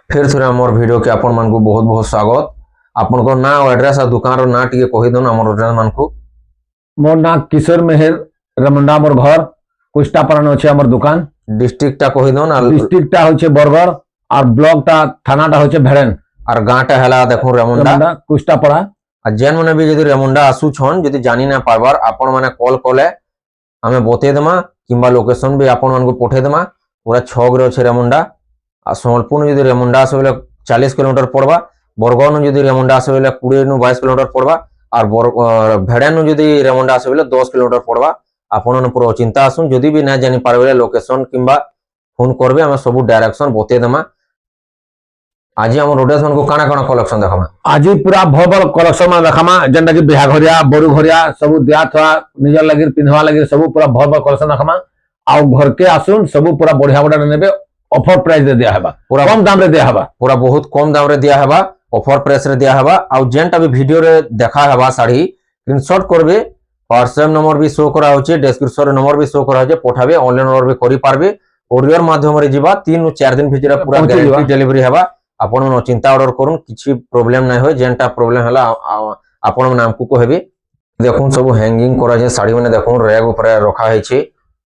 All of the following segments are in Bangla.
फिर थोड़े आमर वीडियो के आपण मानकु बहुत बहुत स्वागत। आपण को ना एड्रेस और दुकान रो ना टिके कहि दन आमर एड्रेस मानकु। मोर ना किशोर मेहर रमंडा मोर घर कुष्टापरान अच्छे आमर दुकान। डिस्ट्रिक्ट टा कहि दन डिस्ट्रिक्ट टा होचे बरगढ़ और ब्लॉक टा थाना टा होचे भेड़न और गाँ टा हला देखो रेमुंडा कुष्टापरा। आ जेन माने भी जदि रेमुंडा आसु छन जदि जानि ना पारबार आपण माने कॉल कले हमें बते देमा किंबा लोकेशन भी आपण मानकु पठे देमा। पूरा 6 ग्रे अछि रेमुंडा आ सोनपुर जदि रेमुंडा आसे बेले 40 किलोमीटर पड़वा। बरगढ़ नु जदि रेमुंडा आसे बेले 20 नु 22 किलोमीटर पड़वा और भेड़न नु जदि रेमुंडा आसे बेले 10 किलोमीटर पड़वा। आपण न पूरा चिंता आसुन जदि भी ना जानि पारबे लोकेशन किंबा फोन करबे हमें सब डायरेक्शन बते देमा। आज हम रोडेस मन को काना काना कलेक्शन देखामा। आज पूरा भल कलेक्शन में देखामा जेनटा कि बिहा घरिया बरु घरिया सब दिया थवा निजर लागि पिनवा लागि सब पूरा भल कलेक्शन देखामा। आ घर के आसुन सब पूरा बढ़िया बढ़िया नेबे ऑफर प्राइस रे दिया हेबा पूरा कम दाम रे दिया हेबा पूरा बहुत कम दाम रे दिया हेबा ऑफर प्राइस रे दिया हेबा। आ जेनटा भी वीडियो रे देखा हेबा साड़ी स्क्रीनशॉट करबे व्हाट्सएप नंबर भी शो करा होचे डिस्क्रिप्शन रे नंबर भी शो करा होचे पठाबे ऑनलाइन ऑर्डर भी करि पारबे। कोरियर माध्यम रे जिबा 3 नु 4 दिन भितर पूरा गारंटी डिलीवरी हेबा। आपण न चिंता ऑर्डर करूँ किसी प्रॉब्लम ना हो जेनटा प्रॉब्लम हला आपण नाम को कहबे। देखुन सब हैंगिंग करा जे साड़ी माने देखुन रैक ऊपर रखा है छे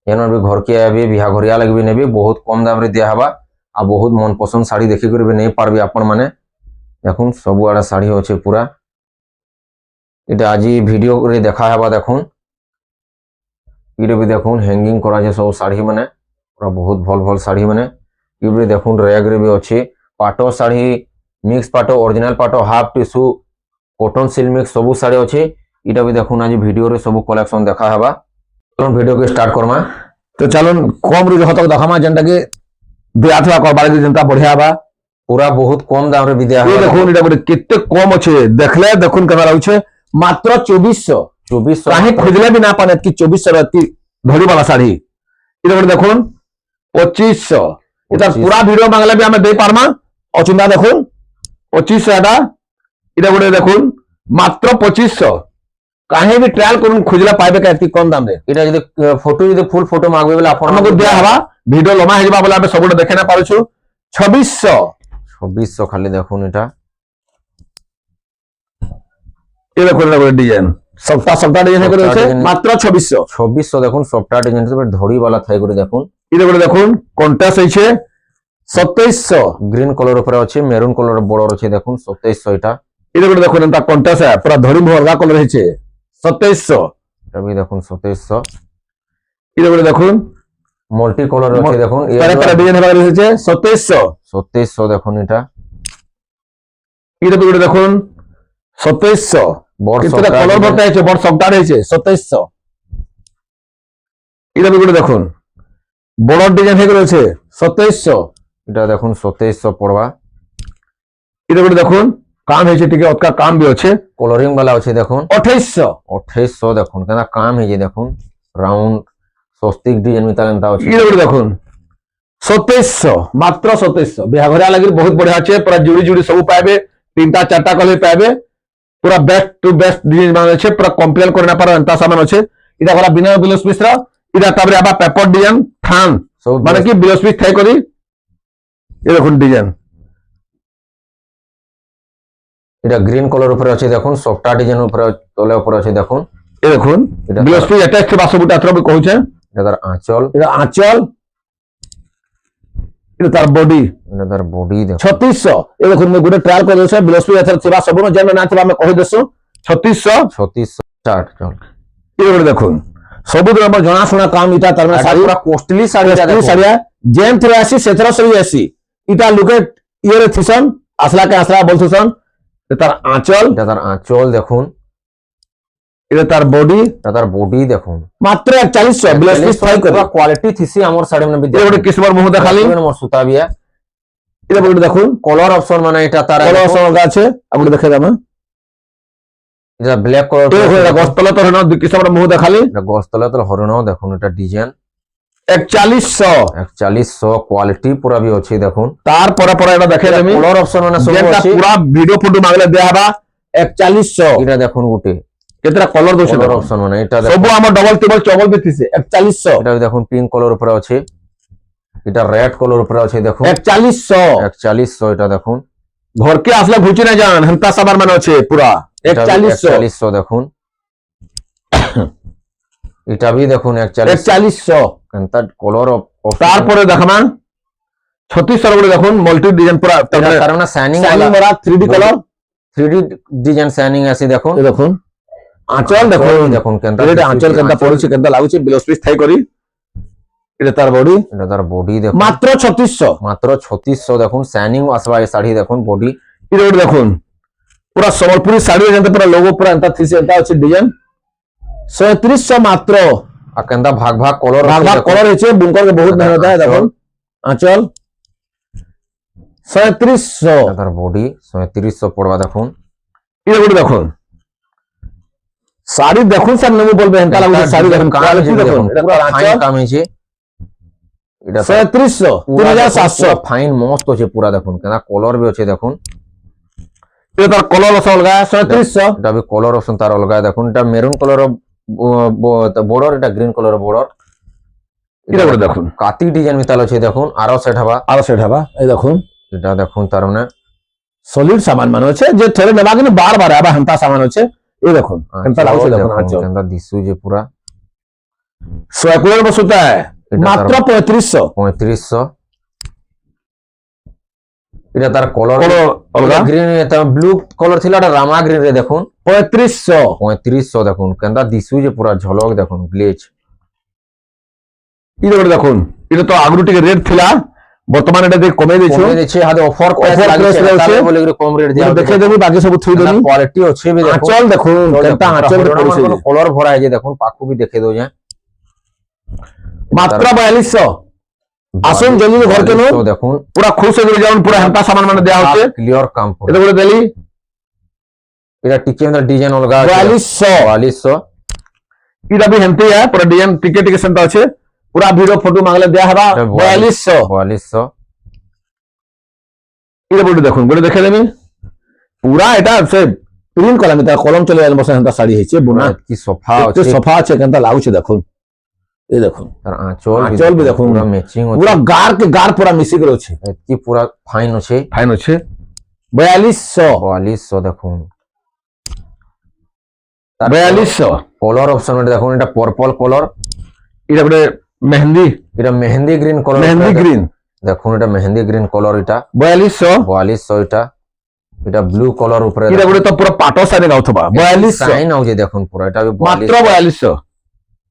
जेन भी घर के आबे बिहा घरिया लगबे नेबे बहुत कम दाम रे दिया हबा। आ बहुत मन पसंद साड़ी देखि करबे नहीं पारबे आपण माने देखुन सब आड़ा साड़ी होचे पूरा इटा आज वीडियो रे देखा हबा। देखुन इरे भी देखुन हैंगिंग करा जे सब साड़ी माने पूरा बहुत भल भल साड़ी माने इबरे देखुन रैक रे भी अछि पाटो साड़ी मिक्स पाटो ओरिजिनल पाटो half tissue cotton silk mix सब साड़ी अच्छे इटा भी देखुन आज वीडियो रे सब कलेक्शन देखा हबा। चलो वीडियो को स्टार्ट करमा। तो चलो कम रे हतक देखामा जेनटा कि बियाथवा करबार के जनता बढ़िया बा पूरा बहुत कम दाम रे विद्या ये देखुन इटा बड़े कितने कम अच्छे देखले देखुन केना रहउछे मात्र 2400 काहे खोजले भी ना पाने कि 2400 रति धड़ी वाला साड़ी इटा बड़े देखुन 2500 इटा पूरा वीडियो मांगले भी हमें दे पारमा। अचिंता देखुन 2500 एटा इटा बड़े देखुन मात्र 2500 काहे भी ट्रायल करून खोजला पाइबे का एति कम दाम रे। इटा जदि फोटो जदि फुल फोटो मांगबे बेला आपण हमको दिया हवा वीडियो लमा हेजबा बोला हमें सबुट देखे ना पारुछु 2600 खाली देखुन इटा ये देखुन ना डिजाइन सबटा डिजाइन करे छै मात्र 2600 देखुन सबटा डिजाइन से धड़ी वाला थाई करे देखुन इरे बड़े देखुन कॉन्ट्रास्ट है छे 2700 ग्रीन कलर ऊपर अछि मेरून कलर बॉर्डर अछि देखुन 2700 इटा इरे बड़े देखुन एटा कॉन्ट्रास्ट है पूरा धड़ी भरगा कलर है छे 2700 अभी देखुन 2700 इरे बड़े देखुन मल्टी कलर अछि देखुन तरह तरह डिजाइन हेबा रहे छे 2700 देखुन इटा इरे बड़े देखुन 2700 कितना कलर भरता है बड़ सबटा रहे छे 2700 इरे बड़े देखुन बड़ डिजाइन हे करे छे 2700 इटा देखुन 2700 पड़वा। इरे बड़े देखुन काम है टिके ओतका काम भी अच्छे कलरिंग वाला अच्छे देखुन 2800 देखुन केना काम है जे देखुन राउंड स्वस्तिक डिजाइन में तालेंता अछि इरे बड़े देखुन 2700 मात्र 2700 बिहा घरिया लागि बहुत बढ़िया छे पूरा जुड़ी जुड़ी सब पाएबे 3टा 4टा कलर पाएबे पूरा बेस्ट टू बेस्ट डिजाइन माने छे पूरा कंपेयर करना पर अंता सामान अच्छे इदा वाला बिना बिलोस मिश्रा इदा तबरे आबा पेपर डिजाइन थान माने कि बिलोस मिश्रा थाई करी ये देखुन डिजाइन इटा ग्रीन कलर ऊपर अछि देखुन सॉफ्टा डिजाइन ऊपर तले ऊपर अछि देखुन ये देखुन बिलोस मिश्रा अटैच के बासुटा तरफ कहू छे इधर आंचल इधर तार बॉडी देखो 3600 ये देखुन मैं गुटे ट्रायल कर छै बिलोस मिश्रा एथर थिबा सबनो जेन ना थिबा मैं कहि देसु 3600 स्टार्ट चल ये बड़े देखुन सब नंबर जना सुना काम इटा तरना साड़ी पूरा कॉस्टली साड़ी जेम थरे आसी सेथरा सही आसी इटा लुकेट इयर थिसन असला के असला बोलथुसन तार आंचल देखुन इरे तार बॉडी देखुन मात्र 4100 बिलस फाइव कर क्वालिटी थिसी हमर साड़ी में ये बड़े किस्मर मुंह देखाली हमर सुता बिया इरे बड़े देखुन कलर ऑप्शन माने इटा तार कलर ऑप्शन का छे अब देखे दाम इटा ब्लैक कलर ए गस्तले तो हनो किस्मर मुंह देखाली गस्तले तो हरनो देखुन इटा डिजाइन 4100 क्वालिटी पूरा भी अछि देखुन तार पर एटा देखे देमी कलर ऑप्शन माने सब अछि पूरा वीडियो फोटो मांगले दे हबा 4100 इटा देखुन गुटे केतरा कलर दोछ कलर ऑप्शन माने इटा सब हम डबल टेबल चबल भी थिसे 4100 इटा देखुन पिंक कलर ऊपर अछि এটা রেড কলর উপরে আছে দেখুন 4100 4100 এটা দেখুন ঘরকে আসলে ঘুচি না যান হেনতা সামান মানে আছে পুরা 4100 দেখুন এটা भी দেখুন 4100 কেনতা কলর তারপরে দেখনা 3600 বলে দেখুন মাল্টি ডিজাইন পুরা তার মানে শাইনিং মারা 3D colour 3D design shining আছে দেখুন এই দেখুন আঁচল দেখুন দেখুন কেনতা এটা আঁচল কেনতা পড়ছে কেনতা লাগুছে ব্লাউজ পিস থাই করি এটা তার বডি দেখুন মাত্র 3600 দেখুন শাইনিং আসবা এই শাড়ি দেখুন বডি এটা দেখুন পুরা সম্বলপুরি শাড়ি যেতে পুরা লোগো পুরা এন্তা থিসে এন্তা আছে ডিজাইন 3700 মাত্র আর কেনতা ভাগ ভাগ কলর আছে বুনকর के बहुत मेहनत है দেখুন আঁচল 3700 তার বডি 3700 পড়বা দেখুন এটা দেখুন শাড়ি দেখুন স্যার নেমু বলবে এন্তা লাগছে শাড়ি দেখুন কোয়ালিটি দেখুন পুরা ফাইন কাম আছে এটা 3700 3700 ফাইন মস্ত আছে পুরা দেখুন কেনা কলর भी আছে দেখুন এটা তার কলর আছে অলগা 3700 এটা भी কলর অপশন তার অলগা দেখুন এটা মেরুন কলর বর্ডার এটা গ্রিন কলর বর্ডার এটা দেখুন কাতি ডিজাইন মিতাল আছে দেখুন আরো সেট হবা এই দেখুন এটা দেখুন তার মানে সলিড সামান মানে আছে যে থরে নেবা কিন্তু বার বার আবার হামতা সামান আছে এই দেখুন কেনতা লাগছে দেখুন কেনতা দিসু যে পুরা সোয়াকুলার বসুতা মাত্র 3500 এটা তার কলর অলগা গ্রিন এটা ব্লু কলর ছিল এটা রামা গ্রিন রে দেখুন 3500 দেখুন কেনতা দিসু যে পুরা ঝলক দেখুন গ্লেজ এটা দেখুন এটা তো আগুরু টিকে রেড ছিল বর্তমানে এটা দেখ কমে দিয়েছে হাতে অফার প্রাইস লাগছে বলে কম রেট দিয়া দেখে দেবি বাকি সব থুই দেবি কোয়ালিটি আছে भी দেখুন আঁচল দেখুন কেনতা আঁচল পড়ছে কলর ভরা আছে দেখুন পাকু भी দেখে দো যা মাত্র 4200 আসুন জলদি ঘর কেন দেখুন পুরা খুশ হয়ে যাবেন পুরা হামটা সামান মানে দেয়া হচ্ছে ক্লিয়ার কাম এটা বলে দেলি এটা টিকে अंदर ডিজাইন অলগা 4200 এটা भी হেমতে है पूरा डिजाइन टिके टिके सेंटा আছে পুরা ভিডিও ফটো মাগলে দেয়া হবা 4200 এটা বলে দেখুন বলে দেখে দেবেন পুরা এটা সে প্রিন্ট কলম এটা কলম চলে যাবে বসে হামটা শাড়ি হইছে বুনা কি সোফা আছে কেনতা লাগুছে দেখুন এই দেখুন আর আঁচল भी দেখুন পুরা ম্যাচিং আছে পুরা গার পুরা মিশি করে আছে কি পুরা ফাইন আছে 4200 দেখুন 4200 কলর অপশন এ দেখুন এটা পার্পল কলর এটা বলে মেহেন্দি গ্রিন কলর দেখুন এটা মেহেন্দি গ্রিন কলর এটা 4200 এটা ব্লু কলর উপরে এটা বলে তো পুরো পাটো সাইনে গাউথবা 4200 সাইন আউছে দেখুন পুরো এটা মাত্র 4200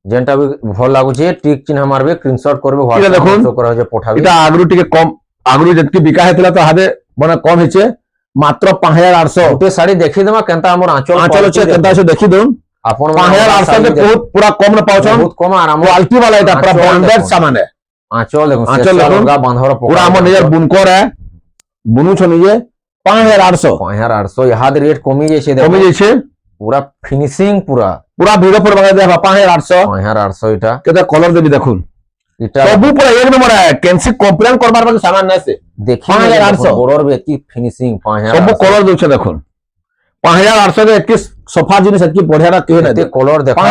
যেটা भी ভাল লাগুছে টিক চিহ্ন মারবে স্ক্রিনশট করবে হোয়াটসঅ্যাপ দেখুন করা হচ্ছে পঠাবে এটা আগুরু টিকে কম আগুরু যেটি বিকা হেতলা তো হাতে মানে কম হইছে মাত্র 5800 ওতে শাড়ি দেখি দেমা কেনতা আমর আঁচল আছে কেনতা আছে দেখি দেন আপন 5800 के बहुत पूरा कम न पाउछन बहुत कम आराम क्वालिटी वाला এটা पूरा ब्रांडेड सामान है आंचल देखो लगा बांधवर पूरा हमर नियर बुनकर है बुनु छ निजे 5800 याद रेट कमी जाइछे पूरा फिनिशिंग पूरा वीडियो पर बगा दे 5800 এটা কেতে কলর দেবি দেখুন এটা সব পুরা এক নম্বর है कैंसी कंप्लेन करबार बाकी सामान নাই से देखि 5800 বড়র বেকি ফিনিশিং 5800 সব কলর দেছে দেখুন 5800 रे किस सोफा जिनिस की बढ़िया के ना ते कलर देखा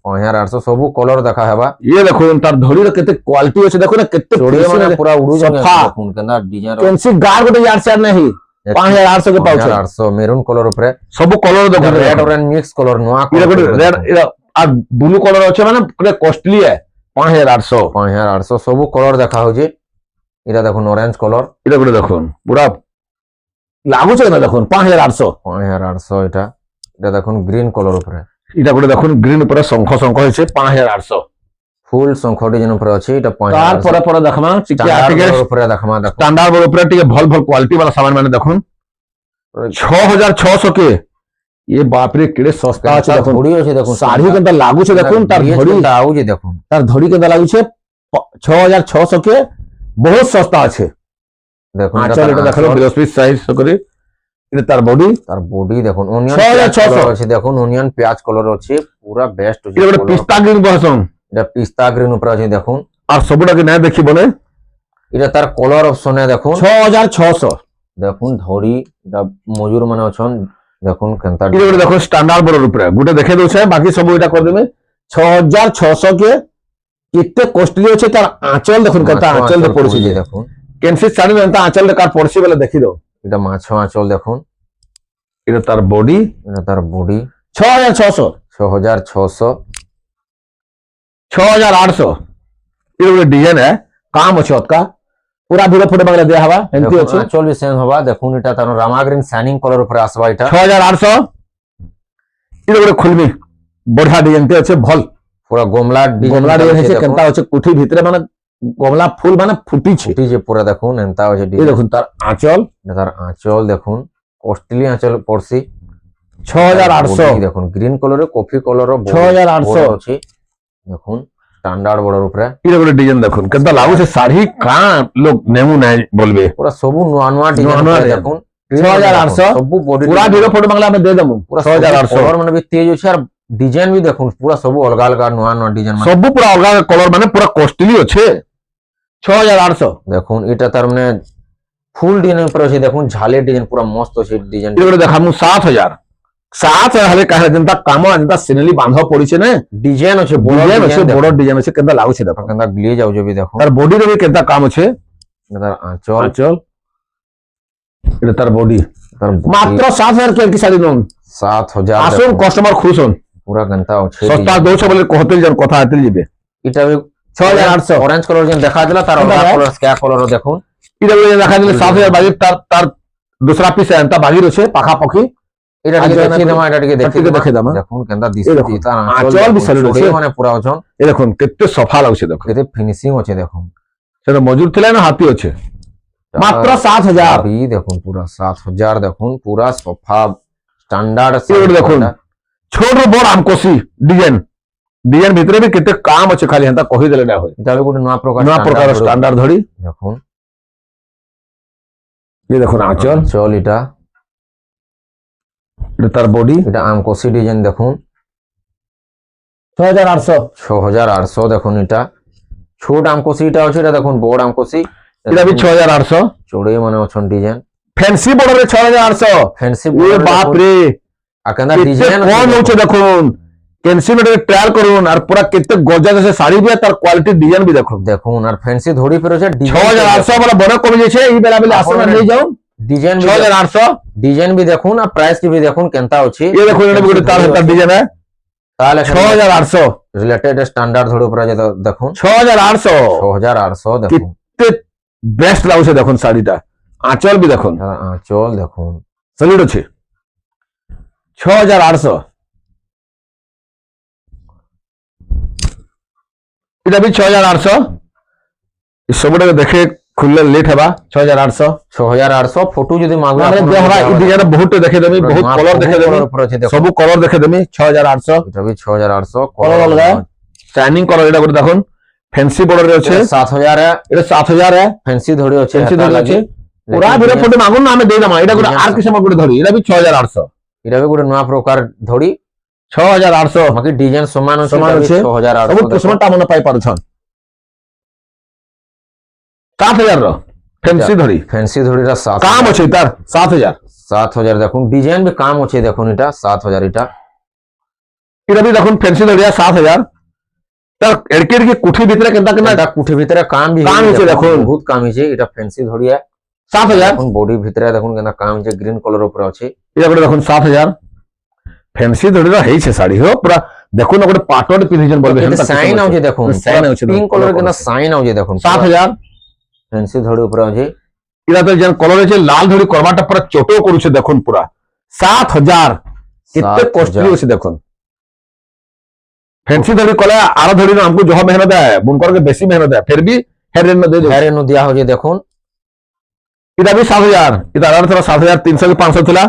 5800 सब कलर देखा हेबा ये देखो तार धड़ी रे केते क्वालिटी আছে দেখো না কেতে চড়িয়ে মানে পুরা উড়ু যাবে দেখুন কেনা ডিজাইন কেনসি গার গোটে यार से नहीं 5800 के पाउछ 5800 মেরুন কলর উপরে সব কলর দেখো রেড অরেঞ্জ মিক্স কলর নোয়া রেড আর ব্লু কলর আছে মানে পুরা কস্টলি है 5800 সব কলর দেখা হচ্ছে এটা দেখুন অরেঞ্জ কলর এটা করে দেখুন পুরা লাগুছে না দেখুন 5800 এটা দেখুন গ্রিন কলর উপরে এটা করে দেখুন গ্রিন উপরে শঙ্খ হইছে 5800 ফুল শঙ্খ ডিজাইন উপরে আছে এটা 5800 তারপরে পরে দেখমা টিকে আটিকে উপরে দেখমা দেখো স্ট্যান্ডার্ড বড় উপরে টিকে ভাল কোয়ালিটি वाला सामान মানে দেখুন 6600 के ये बाप रे केड़े सस्ता আছে দেখুন ধড়ি আছে দেখুন শাড়ি কেনতা লাগুছে দেখুন তার ধড়ি আউছে দেখুন তার ধড়ি কেনতা লাগুছে 6600 के बहुत सस्ता আছে দেখুন এটা দেখো ব্লাউজ পিস সাইজ করে এটা তার বডি দেখুন অনিয়ন 6600 আছে দেখুন অনিয়ন পেঁয়াজ কলর আছে পুরা বেস্ট আছে এটা পিস্তা গ্রিন বসন এটা পিস্তা গ্রিন উপরে আছে দেখুন আর সবটাকে না দেখি বলে এটা তার কলর অপশনে দেখুন 6600 দেখুন ধড়ি এটা মজুর মানে আছেন দেখুন কেনতা এটা দেখুন স্ট্যান্ডার্ড বড় উপরে গুটে দেখে দউছে বাকি সব এটা করে দেবে 6600 के କେତେ କଷ୍ଟଲି ଅଛି ତାର ଆଞ୍ଚଲ ଦେଖୁନ କେତେ ଆଞ୍ଚଲରେ ପଡୁଛି ଯେ দেখুন କେନସି ଶାଢୀ ଏନ୍ତା ଆଞ୍ଚଲରେ କାর ପଡୁଛି ବେଲେ ଦେଖିଦो এটা মাছ আঁচল দেখুন এটা তার বডি এটা তার বডি 6600 6600 6800 ये ଗୋଟେ डिजाइन है काम ଅଛି ଅତକା पूरा ভিডিও ফটো বাংলা দেয়া হবা এমতি ଅଛି আঁচল বি সেম হবা দেখুন এটা তার রামাগ্রিন শাইনিং কলর উপরে আসবা এটা 6800 ये ଗୋଟେ খুলবি বড়া ডিজাইন তে আছে ভাল পুরা গমলা গমলা ডিজাইন আছে কেনতা আছে কুঠি ভিতরে মানে গমলা ফুল মানে ফুটিছে ফুটি যে পুরা দেখুন এনতা আছে এই দেখুন তার আঁচল এটা তার আঁচল দেখুন কস্টলি আঁচল পড়ছি 6800 দেখুন গ্রিন কলরে কফি কলর 6800 ଅଛି দেখুন স্ট্যান্ডার্ড বর্ডর উপরে ये ଗୋଟେ ডিজাইন দেখুন কেনতা লাগুছে শাড়ি কা লোক নেমু নাই বলবে পুরা সবু নয়া নয়া ডিজাইন নয়া নয়া দেখুন 6800 সবু বডি पूरा ভিডিও ফটো বাংলা আমি দিয়ে দেবো পুরা 6800 কলর মানে বি তেজ আছে আর ডিজাইন বি দেখুন পুরা সবু অলগা অলগা নয়া নয়া ডিজাইন মানে ସବୁ ପୁରା ଅଲଗା କଲର ମାନେ ପୁରା କଷ୍ଟଲି ଅଛେ 6800 দেখুন এটা তার মানে ফুল ডিজাইন উপরে আছে দেখুন ঝালের ডিজাইন পুরা মস্ত আছে ডিজাইন ये ଗୋଟେ ଦେଖାମୁ 7000 7000 ହେଲେ କାहे ଯେନ୍ତା କାମ ଯେନ୍ତା ସିନେଲି ବାନ୍ଧ ପଡିছে ନା ডিজাইন আছে বড় ডিজাইন আছে ডিজাইন বড় ডিজাইন আছে কেନ୍ତା ଲାଗୁছে ଦେଖ কেনতা গ্লিয়ে যাও বি দেখুন তার বডি রে ବି କେନ୍ତା কাম আছে এটা তার আঁচল আঁচল এটা তার বডি তার মাত্র 7000 কে কি শাড়ি নন 7000 আসুন কাস্টমার খুশ হন পুরা কেনতা আছে সস্তা দଉଛ বলে কহতে যান কথা আতে ଯିବେ এটা বি 6800 অরেঞ্জ কলর যেন দেখা দিলা তার অলগা কলর স্ক্যা কলর দেখুন এটা বলে দেখা দিলে 7000 বাজি তার তার দুসরা পিস এন্তা বাগির আছে পাখা পাখি এটা টিকে দেখি দেমা এটা টিকে দেখি দেখে দেমা দেখুন কেনতা দিছে তার আঁচল বি সলিড আছে মানে পুরা ওজন এই দেখুন কেতে সফা লাগুছে দেখো কেতে ফিনিশিং আছে দেখুন সেটা মজুর ଥିଲା না হাতি আছে মাত্র 7000 বি দেখুন পুরা 7000 দেখুন পুরা সোফা স্ট্যান্ডার্ড ये देखुन छोट बड़ आमकोसी डिजाइन डिजाइन ভিতরে भी केते काम আছে খালি হেনতা কহি দেলে না হয় এটা বি গুটি নয়া প্রকার স্ট্যান্ডার্ড ধরি দেখুন ये দেখুন আঁচল চল এটা এটা তার বডি এটা আমকোসি ডিজাইন দেখুন 6800 6800 দেখুন এটা ছোট আমকোসি এটা আছে এটা দেখুন বড় আমকোসি এটা भी 6800 চড়ে মানে অছন ডিজাইন ফ্যান্সি বর্ডারে 6800 ফ্যান্সি ये बाप रे আকেন্দা केते ডিজাইন कौन होचे দেখুন কেনসি মেটে ট্রায়াল করুন আর পুরা কেতে গজা আছে শাড়ি भी তার কোয়ালিটি ডিজাইন भी দেখুন দেখুন আর ফ্যান্সি ধড়ি ফের আছে 6800 वाला बड़ा कम যাচ্ছে এই বেলা বেলা আসলে নিয়ে যাও ডিজাইন 6800 ডিজাইন भी দেখুন আর প্রাইস भी দেখুন কেনতা আছে ये দেখুন এটা भी তার তার ডিজাইন है তাহলে 6800 রিলেটেড স্ট্যান্ডার্ড ধড়ি উপরে আছে দেখুন 6800 6800 দেখুন কেতে বেস্ট লাগুছে দেখুন শাড়িটা আঁচল भी দেখুন আঁচল দেখুন সলিড আছে 6800 এটা भी 6800 এই সবটা দেখে খুললে লেট হবা 6800 6800 ফটো যদি মাগবে মানে যে হবা এই ডিজাইন বহুত দেখে দেমি বহুত কলর দেখে দেমি সব কলর দেখে দেমি 6800 এটা भी 6800 কলর অলগা শাইনিং কলর এটা করে দেখুন ফ্যান্সি বর্ডার রে আছে 7000 এটা 7000 है ফ্যান্সি ধড়ি আছে ফ্যান্সি ধরি আছে পুরা ভিডিও ফটো মাগুন না আমি দেই দাম এটা করে আর কিছু মাগুড়ে ধরি এটা भी 6800 এটা भी গোটে নয়া প্রকার ধড়ি 6800 বাকি ডিজাইন সমান আছে সমান আছে। 6800 सब कुसमटा मन पाई पारुछन 7000 रो ফ্যান্সি ধরি ফ্যান্সি ধড়িটা 7 কাম আছে তার 7000 7000 দেখুন ডিজাইন भी কাম আছে দেখুন এটা 7000 এটা এটা भी দেখুন ফ্যান্সি ধরিয়া 7000 তার এড়কে এড়কে কুঠি ভিতরে কেনতা কেনা এটা কুঠি ভিতরে কাম भी কাম আছে দেখুন। বহুত কাম আছে এটা ফ্যান্সি ধড়িয়া 7000 দেখুন বডি ভিতরে দেখুন কেনতা কাম আছে গ্রিন কলর উপরে আছে এটা করে দেখুন 7000 ফ্যান্সি ধরিরা হেইছে শাড়ি হো পুরা দেখুন ওটা পাটড পিনছেন বলবে এটা সাইন আছে দেখুন সাইন আছে পিঙ্ক কলর কেনতা সাইন আছে দেখুন 7000 ফ্যান্সি ধড়ি উপরে আছে এটা তো যেন কলর আছে লাল ধরি করবাটা পুরা চটো করুছে দেখুন পুরা 7000 कितने 7000 कॉस्टली আছে দেখুন फैंसी धड़ी कला आरा धड़ी ना हमको जो मेहनत है बुनकर के बेसी मेहनत है फिर भी हेयर रेंज में दे दो হেরে নু দিয়া হয়ে দেখুন इधर भी 7000 इधर आरा थोड़ा 7300 के 500 थिला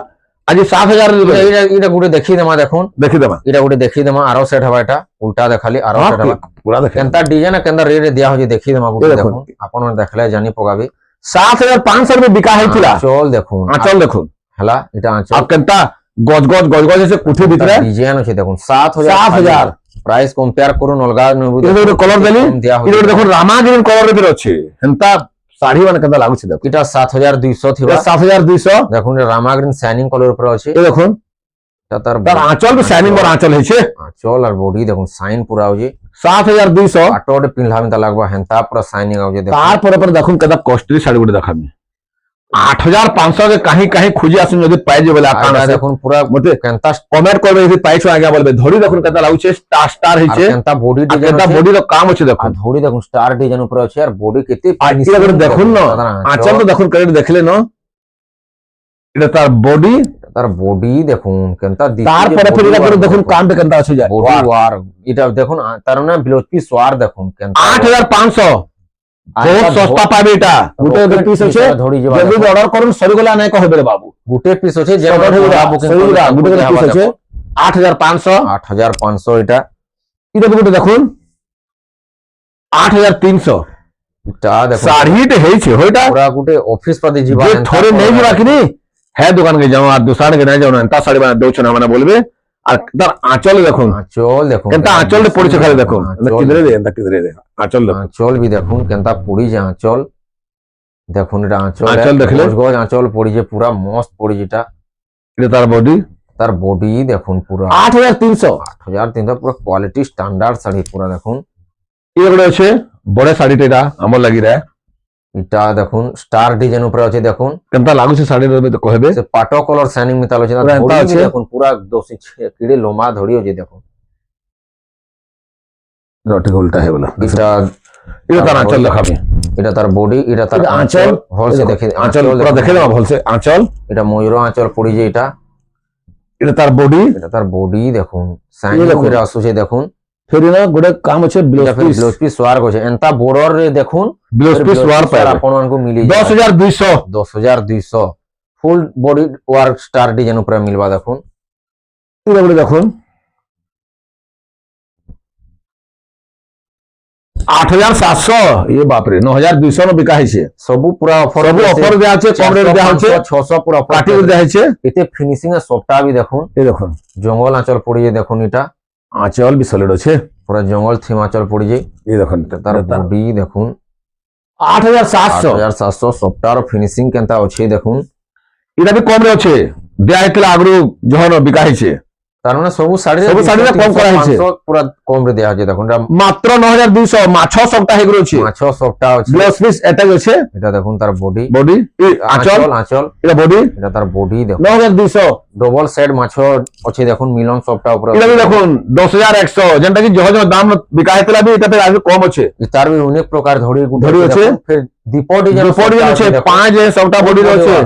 आज 7000 এটা এটা গুটি দেখি দেমা দেখুন देखि देमा এটা গুটি দেখি দেমা আরো সেট হবা এটা উল্টা দেখালি আরো সেট হবা पूरा देखे কেনতা ডিজাইন কেনতা রেট দিয়া হয়ে দেখি দেমা গুটি দেখুন। দেখুন আপন দেখলে জানি পগাবি 7500 में बिका है थिला চল দেখুন आंचल देखो হেলা এটা আঁচল अब कंता गज गज गज गज से कुठी भीतर ডিজাইন আছে দেখুন 7000 7000 প্রাইস কম্পেয়ার করুন অলগা নেবু इधर कलर देली দিয়া হয়ে इधर देखो रामा ग्रीन कलर रे अछि हंता साड़ी वन कंता लागु छै देखो এটা 7200 থিবা 7200 দেখুন রামাগ্রিন শাইনিং কলর উপরে আছে ये देखो তার আঁচল বি শাইনিং বড় আঁচল হয়েছে আঁচল আর বডি দেখুন সাইন পুরা হচ্ছে 7200 পাটরে পিন্ধাবে তা লাগবা হেন্তা পুরা সাইনিং আউছে দেখুন তারপরে পরে দেখুন কেদা কস্টলি শাড়ি গুলো দেখাবি 8500 के कहीं कहीं खुजी आसुन যদি পাই যে বলে আকান আছে দেখুন পুরা মতে কেন্তা কমেন্ট করবে যদি পাইছো আগে বলবে ধরি দেখুন কেদা লাগুছে স্টার স্টার হইছে কেন্তা বডি ডিজাইন কেদা বডি র কাম আছে দেখুন ধরি দেখুন স্টার ডিজাইন উপরে আছে আর বডি কেতে এটা করে দেখুন না আঁচল তো দেখুন কেটে দেখলে না এটা তার বডি দেখুন কেন্তা তারপরে ফির এটা করে দেখুন কাম কেন্তা আছে যায় বডি ওয়ার এটা দেখুন তার না বিলোপি সোয়ার দেখুন কেন্তা 8500 बहुत सस्ता पाबे এটা গুটে পিস আছে যদি অর্ডার করুন সরিগলা নাই কইবে রে বাবু গুটে পিস আছে যে গুটে পিস আছে 8500 এটা এটা গুটে দেখুন 8300 এটা দেখুন শাড়িতে হেইছে হইটা পুরা গুটে অফিস পাতি जीवा যে থরে নেই যাবা কিনি হ্যাঁ দোকান কে যাও আর দুসান কে নাই যাও না তা শাড়ি বানা দেউছ না মানে বলবে আর তার আঁচল দেখুন কেনটা আঁচলতে পড়ছে খালি দেখুন কিধরে দে আঁচল দেখুন আঁচল বি দেখুন কেনতা পড়ি যে আঁচল দেখুন এটা আঁচল দেখলে গজ আঁচল পড়ি যে পুরা মস্ত পড়ি যেটা এটা তার বডি দেখুন পুরা 8300 পুরা কোয়ালিটি স্ট্যান্ডার্ড শাড়ি পুরা দেখুন এগুলো আছে বড় শাড়িটা এটা আমার লাগি রে এটা দেখুন স্টার ডিজাইন উপরে আছে দেখুন কেনতা লাগুছে শাড়ি রে তো কইবে সে পাটো কলর শাইনিং মেটাল আছে দেখুন পুরা দোষী কিড়ে লোমা ধরি আছে দেখুন রটে উল্টা হে বলা এটা তার আঁচল দেখাবে এটা তার বডি এটা তার আঁচল ভলসে দেখে আঁচল পুরো দেখে দাও ভলসে আঁচল এটা ময়ূর আঁচল পড়ি যে এটা তার বডি দেখুন শাইনিং করে আসুছে দেখুন ফেরি না গোটে কাম আছে ব্লাউজ পিস ওয়ার্ক আছে এন্তা বর্ডর রে দেখুন ব্লাউজ পিস ওয়ার্ক পায় আপন মানকু মিলি 10200 full body work star design উপরে মিলবা দেখুন এটা দেখুন 8700 ये बाप रे 9200 में बिका है सबु पूरा ऑफर दे আছে কম রেট দেয়া আছে 600 পুরা কাটি দেয়া আছে এতে ফিনিশিং এর সফটটা भी দেখুন এই দেখুন জঙ্গল আঁচল পড়ি যে দেখুন এটা আঁচল भी সলিড আছে পুরা জঙ্গল থিম আঁচল পড়ি যে এই দেখুন তার বডি দেখুন 8700 সফটটার ফিনিশিং কেনতা আছে দেখুন এটা भी কম রে আছে দেয়া হইতলা আগরু যখন বিকা হইছে তার মানে সবু শাড়ি কম করা হইছে পুরা কম রে দেয়া আছে দেখুন মাত্র 9200 মাছ সবটা হই গরছে মাছ সবটা আছে ব্লাউজ পিস এটা আছে এটা দেখুন তার বডি আঁচল এটা বডি এটা তার বডি দেখুন 9200 ডবল সেট মাছ আছে দেখুন মিলন সবটা উপরে এটা দেখুন 10100 যেটা কি যহ দাম বিকা হইতলা भी এটা আগে কম আছে তার भी অনেক প্রকার ধরি আছে ফির দীপো ডিজাইন আছে পাঁচ সবটা বডি আছে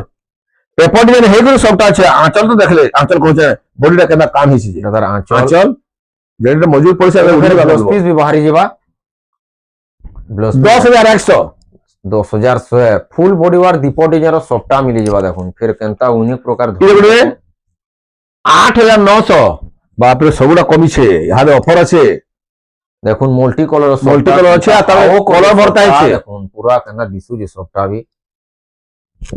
পেপার ডিজাইন হেগুলো সবটা আছে আঁচল তো দেখলে আঁচল কোছে বডিটা কেনা কাম হইছে এটা তার আঁচল যেটা মজুর পয়সা ব্লাউজ পিস भी বাহারি যাবা 10100 ফুল বডি ওয়ার দীপো ডিজাইন সবটা মিলি যাবা দেখুন ফির কেনতা অনেক প্রকার ধরি 8900 বাপ রে সবুটা কমিছে ইহাতে অফার আছে দেখুন মাল্টি কালার আছে আর তার কালার ভর্তা আছে দেখুন পুরা কেনতা দিসু যে সবটা भी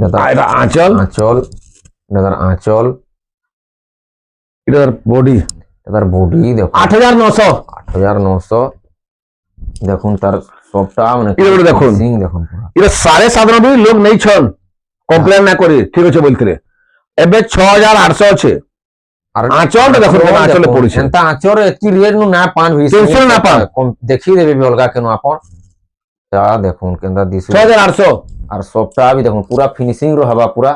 এটা আঁচল এটার বডি দেখুন 8900 দেখুন তার সবটা মানে দেখুন এটা 7.5 লোক নেই ছন কমপ্লেন না করে ঠিক আছে বলতে এবে 6800 আছে আর আঁচলটা দেখুন আঁচলে পড়ছে এন্তা আঁচল এতি রেট নু না পান হইছে টেনশন না পান দেখি দেবে অলগা কেন আপন তা দেখুন কেনতা দিসু 6800 আর সবটা भी দেখুন পুরা ফিনিশিং रो हवा पूरा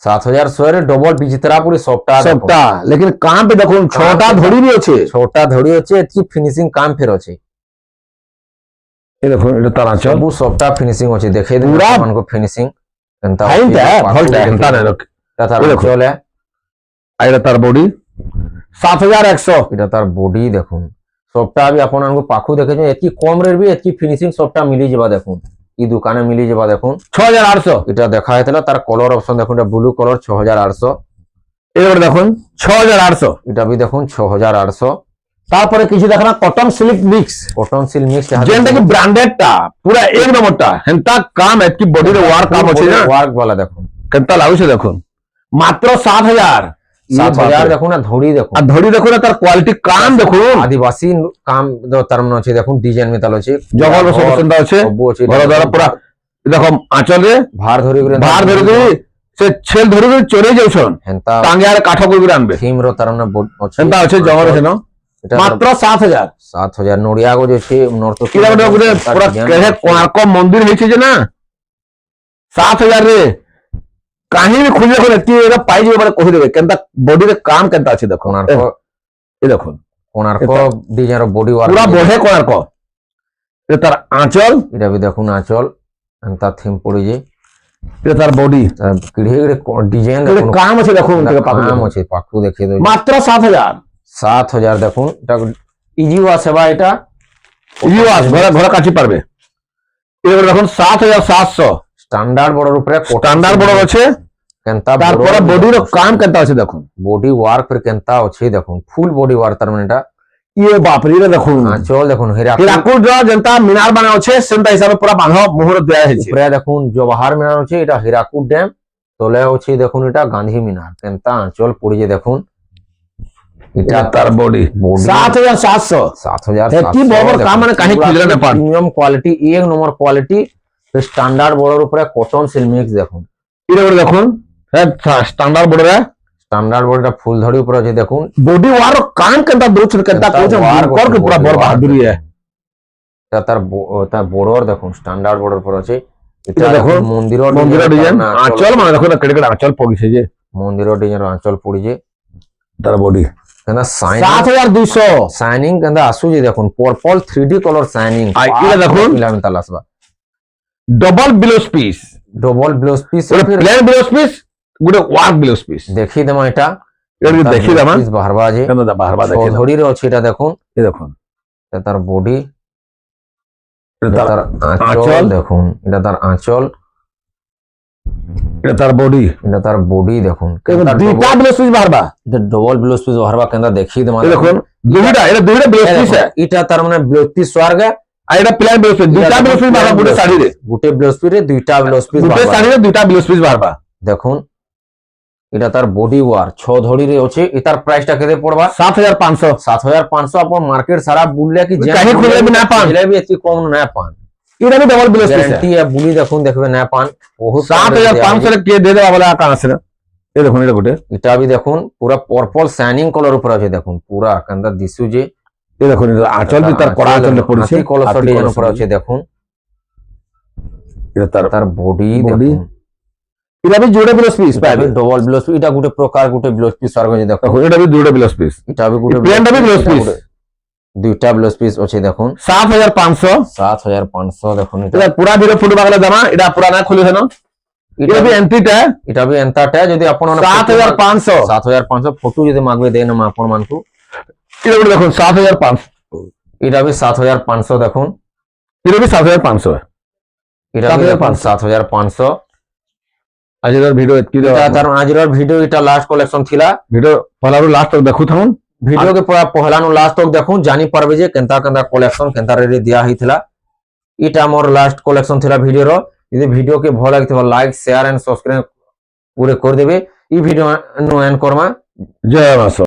7100 রে ডবল বিচিত্রা পুরি সবটা लेकिन काम पे দেখুন ছটা ধরি भी আছে এতি ফিনিশিং কাম ফের আছে এই দেখুন এটা তার আঁচল সবু সবটা ফিনিশিং আছে দেখে দিন আপনাদের ফিনিশিং কেনতা ফাইনটা ভলটা হেনতা না এটা তার চলে আর এটা তার বডি 7100 এটা তার বডি দেখুন সবটা भी আপনাদের পাখু দেখেছেন এতি কম রেট भी এতি ফিনিশিং সবটা মিলি যাবা দেখুন এই দোকানে মিলি যাবা দেখুন 6800 এটা দেখা হইতলা তার কালার অপশন দেখুন এটা ব্লু কালার 6800 এবারে দেখুন 6800 এটা भी দেখুন 6800 তারপরে কিছু দেখনা কটন সিল্ক মিক্স যেটা কি ব্র্যান্ডেডটা পুরো এক নম্বরটা হেনতা কাম এত কি বডির ওয়ার্ক কাম আছে না ওয়ার্ক वाला দেখুন কেনতা লাগুছে দেখুন মাত্র 7000 দেখুন না ধরি দেখুন আর ধরি দেখুন তার কোয়ালিটি কাম দেখুন আদিবাসী কাম তার মানে আছে দেখুন ডিজাইন মেটাল আছে জগল সবসুন্দর আছে বড় বড় পুরা দেখো আঁচলে ভার ধরি দিই ସେ ଛେଲ ଧରି ଚୋରେଇ ଯାଉଛନ୍ ହେନ୍ତା ଟାଙ୍ଗିଆରେ କାଠ କରି ଆନବେ থিম ର ତାର ମାନେ ଅଛି ସେନ୍ତା ଅଛି ଜଙ୍ଗଲ ସେନ এটা ମାତ୍ର 7,000 7,000 ନଡ଼ିଆ ଗଛ ଅଛି ନର୍ଥ ଏଇଟା ଗୋଟେ ପୁରା କେhe କୋଣାର୍କ ମନ୍ଦିର ହେଇଛି ଯେ ନା 7,000 ରେ କାହିଁ ବି ଖୋଜିଲେ ଖୋଜେ ଏତିକି ଏଇଟା ପାଇଯିବେ ମାନେ କହିଦେବେ କେନ୍ତା ବଡିରେ କାମ କେନ୍ତା ଅଛି ଦେଖ କୋଣାର୍କ ଏ ଦେଖୁନ କୋଣାର୍କ ଡିଜାଇନ ର ବଡି ୱାର୍କ ପୁରା ବଢେ କୋଣାର୍କ ଏ ତାର ଆଞ୍ଚଲ এটা ବି ଦେଖୁନ ଆଚଲ ଏନ୍ତା থিম ପଡିଛି ଏ ତାର ବଡି କିଢେ ଡିଜାଇନ କେତେ କାମ ଅଛି ଦେଖୁନ ଟିକେ କାମ ପାଖକୁ ଅଛି ପାଖକୁ ଦେଖେଇ ଦଉଛି ମାତ୍ର 7,000 7,000 দেখুন এটা ইজি ওয়াশ হেবা এটা ইউআস ঘরে ঘরে কাটি পারবে এবার দেখুন 7,700 স্ট্যান্ডার্ড বর্ডর উপরে স্ট্যান্ডার্ড বড় আছে কেনতা তারপরে বডির কাম কেনতা আছে দেখুন বডি ওয়ার্ক ফির কেনতা আছে দেখুন ফুল বডি ওয়ার্ক তার মানে এটা ইয়ে বাপ রে দেখুন আঁচল দেখুন হীরাকুদ যেটা মিনার বানা আছে সেটা হিসাবে পুরা বাঁধ মোহর দেয়া হয়েছে উপরে দেখুন জওয়াহর মিনার আছে এটা হীরাকুদ ড্যাম তলে আছে দেখুন এটা গান্ধী মিনার কেনতা আঁচল পড়িছে দেখুন এটা তার বডি 7,700 7,700 কি বড় কাম মানে কাহি খুঁজলে না পান প্রিমিয়াম কোয়ালিটি এক নম্বর কোয়ালিটি স্ট্যান্ডার্ড বর্ডর উপরে কটন সিল্ক মিক্স দেখুন এটা দেখুন স্ট্যান্ডার্ড বর্ডরে স্ট্যান্ডার্ড বডিটা ফুল ধরি উপরে আছে দেখুন বডি ওয়ার কাম কেনতা দউছন কেনতা কোচন কর के पूरा बड़ बहादुरी है তার বর্ডর দেখুন স্ট্যান্ডার্ড বর্ডর উপর আছে এটা দেখুন মন্দির ডিজাইন আঁচল মানে দেখুন কেড়ে কেড়ে আঁচল পগিছে যে মন্দির ডিজাইন আঁচল পড়িছে তার বডি কেনা 7,200 শাইনিং কেনা আসুছে দেখুন পর্পল 3D কলর শাইনিং এটা দেখুন পিলামি তাল আসবা double blouse piece double blouse piece plain blouse piece গুটে ওয়ার্ক ব্লাউজ পিস দেখি দেমা এটা এটা দেখি দেমা পিস বাহারবা আছে কেন বাহারবা দেখি ধরি রে আছে এটা দেখুন এই দেখুন এটা তার বডি এটা তার আঁচল দেখুন এটা তার আঁচল এটা তার বডি এটা তার বডি দেখুন দুইটা ব্লাউজ পিস বাহারবা এটা ডবল ব্লাউজ পিস বাহারবা কেন দেখি দেমা এই দেখুন দুইটা ব্লাউজ পিস এটা তার মানে ব্লাউজ পিস স্বর্গ আর এটা প্লেন ব্লাউজ পিস দুইটা ব্লাউজ পিস বাহারবা গুটে শাড়ি রে গুটে ব্লাউজ পিস রে দুইটা ব্লাউজ পিস গুটে শাড়ি রে দুইটা ব্লাউজ পিস বাহারবা দেখুন এটা তার বডি ওয়ার 6 ধড়ি রে আছে এটার প্রাইসটা কেতে পড়বা 7,500 7,500 আপন মার্কেট সারা বুললে কি কাহি খুলে भी ना पान বুললে भी এতি কম না পান এটা भी डबल ब्लाउज पिस গ্যারান্টি है বুলি দেখুন দেখবে না পান বহুত 7,500 রে কে দে দেবা বলে আকা আছে না এই দেখুন এটা গুটে এটা भी দেখুন পুরা পার্পল শাইনিং কলর উপর আছে দেখুন পুরা কান্দা দিসু যে এই দেখুন আঁচল দি তার কড়া আঁচলে পড়ছে কলর ডিজাইন উপর আছে দেখুন এটা তার বডি বডি এটা भी जोड़े ब्लाउज पिस पाबे ডবল ব্লাউজ এটা গুটে প্রকার গুটে ব্লাউজ পিস আর গজে দেখুন এটা भी जोड़े ब्लाउज पिस এটা भी গুটে প্লেনটা भी ब्लाउज पिस দুইটা ব্লাউজ পিস আছে দেখুন 7,500 7,500 দেখুন এটা পুরা ভিডিও ফুটো বাগলে জামা এটা পুরা না খুলে হেন এটা भी এন্ট্রিটা এটা भी এন্টাটা যদি আপন 7,500 7,500 ফটো যদি মাগবে দেন না আপন মানকু এটা দেখুন 7,500 এটা भी 7,500 দেখুন এটা भी 7,500 এটা भी 7,500 আজের ভিডিও এতকি এটা তার আজর ভিডিও এটা লাস্ট কালেকশন থিলা ভিডিও পলারু লাস্ট তক দেখু থাকুন ভিডিও के पूरा पहलानु लास्ट तक देखूं जानी पारबे जे केनता केनता कलेक्शन केनता रे दिया हिथला इटा मोर लास्ट कलेक्शन थिला वीडियो रो यदि वीडियो के भल लागथिबा लाइक शेयर एंड सब्सक्राइब पूरे कर देबे ई वीडियो नो एंड करमा जय मां।